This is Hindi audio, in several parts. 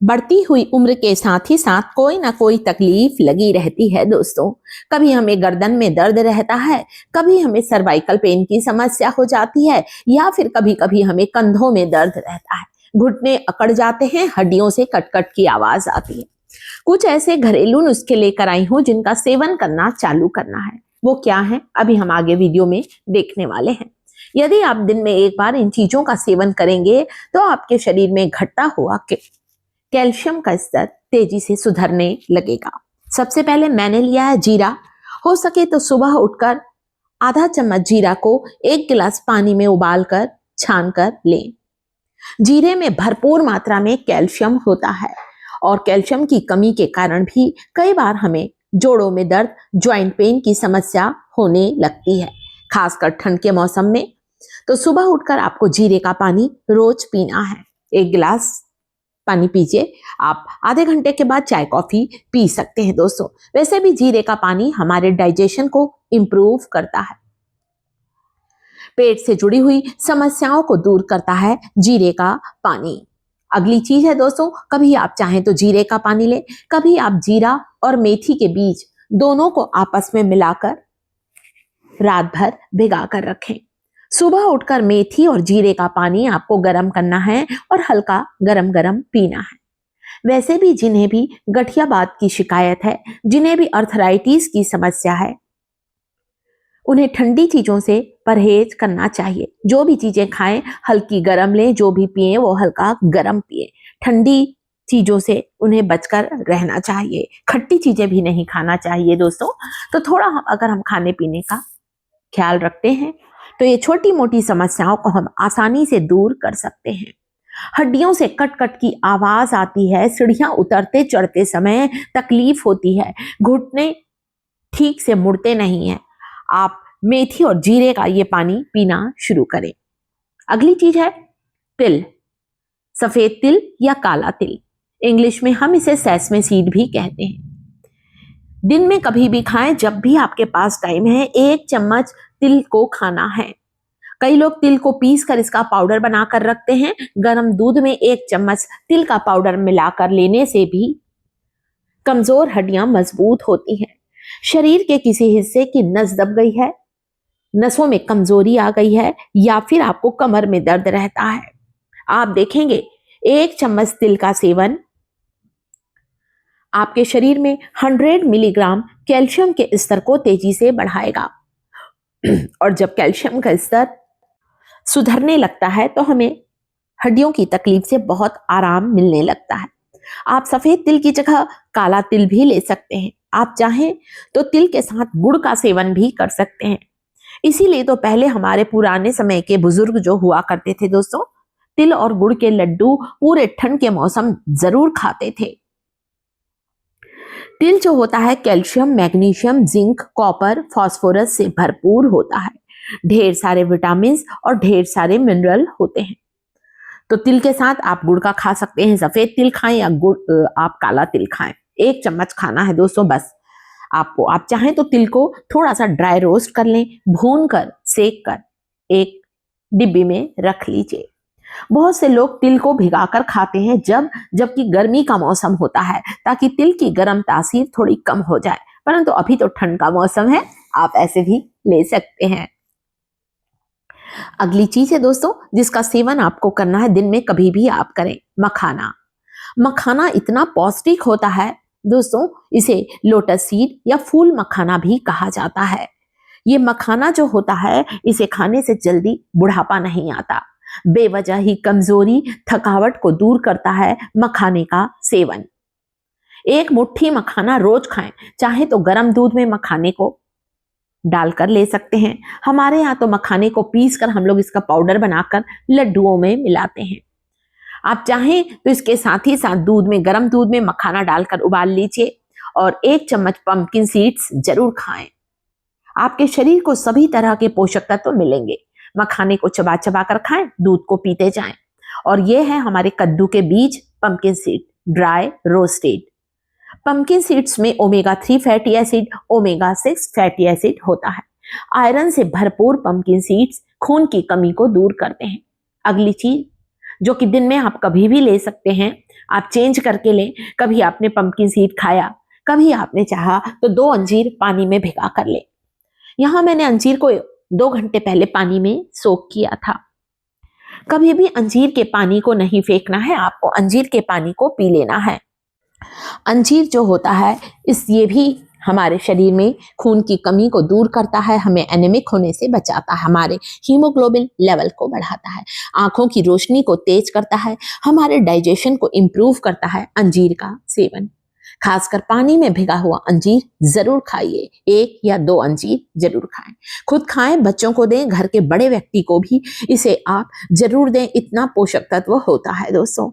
बढ़ती हुई उम्र के साथ ही साथ कोई ना कोई तकलीफ लगी रहती है दोस्तों। कभी हमें गर्दन में दर्द रहता है, कभी हमें सर्वाइकल पेन की समस्या हो जाती है, या फिर कभी कभी हमें कंधों में दर्द रहता है, घुटने अकड़ जाते हैं, हड्डियों से कट-कट की आवाज आती है। कुछ ऐसे घरेलू नुस्खे लेकर आई हूं जिनका सेवन करना चालू करना है। वो क्या है, अभी हम आगे वीडियो में देखने वाले हैं। यदि आप दिन में एक बार इन चीजों का सेवन करेंगे तो आपके शरीर में घटता हुआ कैल्शियम का स्तर तेजी से सुधरने लगेगा। सबसे पहले मैंने लिया है जीरा। हो सके तो सुबह उठकर आधा चम्मच जीरा को 1 गिलास पानी में उबालकर छान कर लें। जीरे में भरपूर मात्रा में कैल्शियम होता है और कैल्शियम की कमी के कारण भी कई बार हमें जोड़ों में दर्द, ज्वाइंट पेन की समस्या होने लगती है, खासकर ठंड के मौसम में। तो सुबह उठकर आपको जीरे का पानी रोज पीना है। 1 गिलास पानी पीजिए। आप आधे घंटे के बाद चाय कॉफी पी सकते हैं दोस्तों। वैसे भी जीरे का पानी हमारे डाइजेशन को इंप्रूव करता है, पेट से जुड़ी हुई समस्याओं को दूर करता है जीरे का पानी। अगली चीज है दोस्तों, कभी आप चाहें तो जीरे का पानी लें, कभी आप जीरा और मेथी के बीज दोनों को आपस में मिलाकर रात भर भिगा कर रखें। सुबह उठकर मेथी और जीरे का पानी आपको गर्म करना है और हल्का गरम गरम पीना है। वैसे भी जिन्हें भी गठियाबात की शिकायत है, जिन्हें भी अर्थराइटिस की समस्या है, उन्हें ठंडी चीजों से परहेज करना चाहिए। जो भी चीजें खाएं हल्की गरम लें, जो भी पिए वो हल्का गरम पिए। ठंडी चीजों से उन्हें बचकर रहना चाहिए। खट्टी चीजें भी नहीं खाना चाहिए दोस्तों। तो थोड़ा अगर हम खाने पीने का ख्याल रखते हैं तो ये छोटी मोटी समस्याओं को हम आसानी से दूर कर सकते हैं। हड्डियों से कट कट की आवाज आती है, सीढ़ियां उतरते चढ़ते समय तकलीफ होती है, घुटने ठीक से मुड़ते नहीं हैं, आप मेथी और जीरे का ये पानी पीना शुरू करें। अगली चीज है तिल, सफेद तिल या काला तिल। इंग्लिश में हम इसे सेसमे सीड भी कहते हैं। दिन में कभी भी खाएं, जब भी आपके पास टाइम है 1 चम्मच तिल को खाना है। कई लोग तिल को पीस कर इसका पाउडर बनाकर रखते हैं। गर्म दूध में 1 चम्मच तिल का पाउडर मिलाकर लेने से भी कमजोर हड्डियां मजबूत होती हैं। शरीर के किसी हिस्से की नस दब गई है, नसों में कमजोरी आ गई है, या फिर आपको कमर में दर्द रहता है, आप देखेंगे 1 चम्मच तिल का सेवन आपके शरीर में 100 मिलीग्राम कैल्शियम के स्तर को तेजी से बढ़ाएगा। और जब कैल्शियम का स्तर सुधरने लगता है तो हमें हड्डियों की तकलीफ से बहुत आराम मिलने लगता है। आप सफेद तिल की जगह काला तिल भी ले सकते हैं। आप चाहें तो तिल के साथ गुड़ का सेवन भी कर सकते हैं। इसीलिए तो पहले हमारे पुराने समय के बुजुर्ग जो हुआ करते थे दोस्तों, तिल और गुड़ के लड्डू पूरे ठंड के मौसम जरूर खाते थे। तिल जो होता है calcium, magnesium, zinc, copper, phosphorus से भरपूर होता है। ढेर सारे विटामिन और ढेर सारे मिनरल होते हैं। तो तिल के साथ आप गुड़ का खा सकते हैं, सफेद तिल खाएं या गुड़ आप काला तिल खाएं। 1 चम्मच खाना है दोस्तों बस आपको। आप चाहें तो तिल को थोड़ा सा ड्राई रोस्ट कर लें, भून कर सेक कर एक डिब्बी में रख लीजिए। बहुत से लोग तिल को भिगाकर खाते हैं जबकि गर्मी का मौसम होता है, ताकि तिल की गर्म तासीर थोड़ी कम हो जाए। परंतु अभी तो ठंड का मौसम है, आप ऐसे भी ले सकते हैं। अगली चीज है दोस्तों जिसका सेवन आपको करना है, दिन में कभी भी आप करें, मखाना। मखाना इतना पौष्टिक होता है दोस्तों, इसे लोटस सीड या फूल मखाना भी कहा जाता है। ये मखाना जो होता है, इसे खाने से जल्दी बुढ़ापा नहीं आता, बेवजह ही कमजोरी, थकावट को दूर करता है मखाने का सेवन। 1 मुट्ठी मखाना रोज खाएं, चाहे तो गर्म दूध में मखाने को डालकर ले सकते हैं। हमारे यहाँ तो मखाने को पीसकर हम लोग इसका पाउडर बनाकर लड्डुओं में मिलाते हैं। आप चाहें तो इसके साथ ही साथ गर्म दूध में मखाना डालकर उबाल लीजिए और 1 चम्मच पंपकिन सीड्स जरूर खाएं। आपके शरीर को सभी तरह के पोषक तत्व मिलेंगे। मखाने को चबा चबा कर खाएं, दूध को पीते जाएं। और ये है हमारे कद्दू के बीज, pumpkin seed, dry roasted. Pumpkin seeds में omega 3 fatty acid, omega 6 fatty acid होता है। आयरन से भरपूर पंपकिन सीड्स खून की कमी को दूर करते हैं। अगली चीज जो कि दिन में आप कभी भी ले सकते हैं, आप चेंज करके लें। कभी आपने पंपकिन सीड खाया, कभी आपने चाहा तो 2 अंजीर पानी में भिगा कर ले। यहाँ मैंने अंजीर को 2 घंटे पहले पानी में सोक किया था। कभी भी अंजीर के पानी को नहीं फेंकना है, आपको अंजीर के पानी को पी लेना है। अंजीर जो होता है ये भी हमारे शरीर में खून की कमी को दूर करता है, हमें एनीमिक होने से बचाता है, हमारे हीमोग्लोबिन लेवल को बढ़ाता है, आंखों की रोशनी को तेज करता है, हमारे डाइजेशन को इम्प्रूव करता है। अंजीर का सेवन, खासकर पानी में भिगा हुआ अंजीर जरूर खाइए, 1 या 2 अंजीर जरूर खाएं। खुद खाएं, बच्चों को दें, घर के बड़े व्यक्ति को भी इसे आप जरूर दें, इतना पोषक तत्व होता है दोस्तों।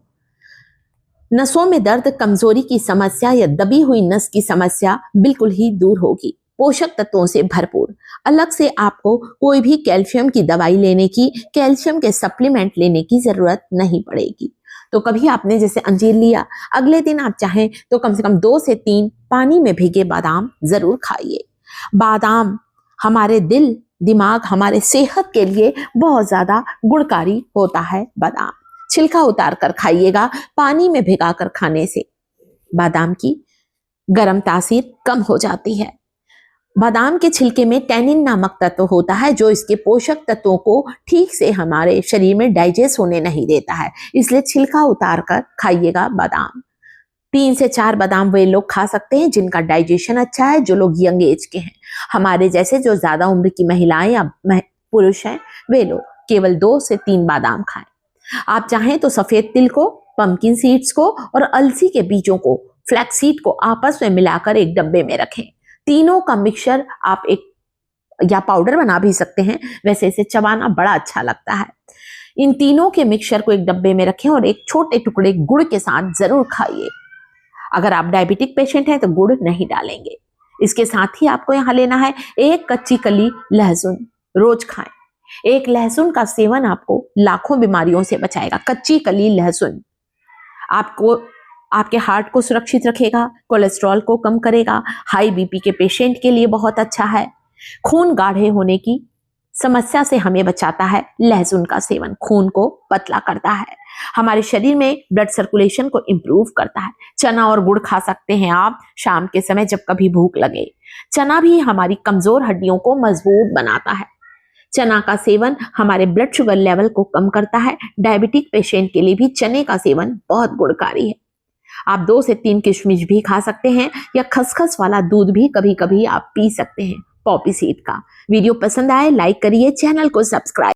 नसों में दर्द, कमजोरी की समस्या या दबी हुई नस की समस्या बिल्कुल ही दूर होगी। पोषक तत्वों से भरपूर, अलग से आपको कोई भी कैल्शियम की दवाई लेने की, कैल्शियम के सप्लीमेंट लेने की जरूरत नहीं पड़ेगी। तो कभी आपने जैसे अंजीर लिया, अगले दिन आप चाहें तो कम से कम 2 से 3 पानी में भीगे बादाम जरूर खाइए। बादाम हमारे दिल, दिमाग, हमारे सेहत के लिए बहुत ज्यादा गुणकारी होता है। बादाम छिलका उतार कर खाइएगा, पानी में भिगाकर खाने से बादाम की गर्म तासीर कम हो जाती है। बादाम के छिलके में टैनिन नामक तत्व होता है जो इसके पोषक तत्वों को ठीक से हमारे शरीर में डाइजेस्ट होने नहीं देता है, इसलिए छिलका उतार कर खाइएगा बादाम। 3 से 4 बादाम वे लोग खा सकते हैं जिनका डाइजेशन अच्छा है, जो लोग यंग एज के हैं। हमारे जैसे जो ज्यादा उम्र की महिलाएं या पुरुष हैं, वे लोग केवल 2 से 3 बादाम खाएं। आप चाहें तो सफेद तिल को, पंपकिन सीड्स को और अलसी के बीजों को, फ्लैक्स सीड को आपस में मिलाकर एक डब्बे में रखें। तीनों का मिक्सचर आप एक या पाउडर बना भी सकते हैं, वैसे इसे चबाना बड़ा अच्छा लगता है। इन तीनों के मिक्सचर को एक डब्बे में रखें और एक छोटे टुकड़े गुड़ के साथ जरूर खाइए। अगर आप डायबिटिक पेशेंट हैं तो गुड़ नहीं डालेंगे। इसके साथ ही आपको यहाँ लेना है 1 कच्ची कली लहसुन, रोज खाएं। 1 लहसुन का सेवन आपको लाखों बीमारियों से बचाएगा। कच्ची कली लहसुन आपको आपके हार्ट को सुरक्षित रखेगा, कोलेस्ट्रॉल को कम करेगा, हाई बीपी के पेशेंट के लिए बहुत अच्छा है। खून गाढ़े होने की समस्या से हमें बचाता है लहसुन का सेवन, खून को पतला करता है, हमारे शरीर में ब्लड सर्कुलेशन को इंप्रूव करता है। चना और गुड़ खा सकते हैं आप शाम के समय जब कभी भूख लगे। चना भी हमारी कमजोर हड्डियों को मजबूत बनाता है। चना का सेवन हमारे ब्लड शुगर लेवल को कम करता है। डायबिटिक पेशेंट के लिए भी चने का सेवन बहुत गुणकारी है। आप 2 से 3 किशमिश भी खा सकते हैं या खसखस वाला दूध भी कभी कभी आप पी सकते हैं, पॉपी सीड का। वीडियो पसंद आए लाइक करिए, चैनल को सब्सक्राइब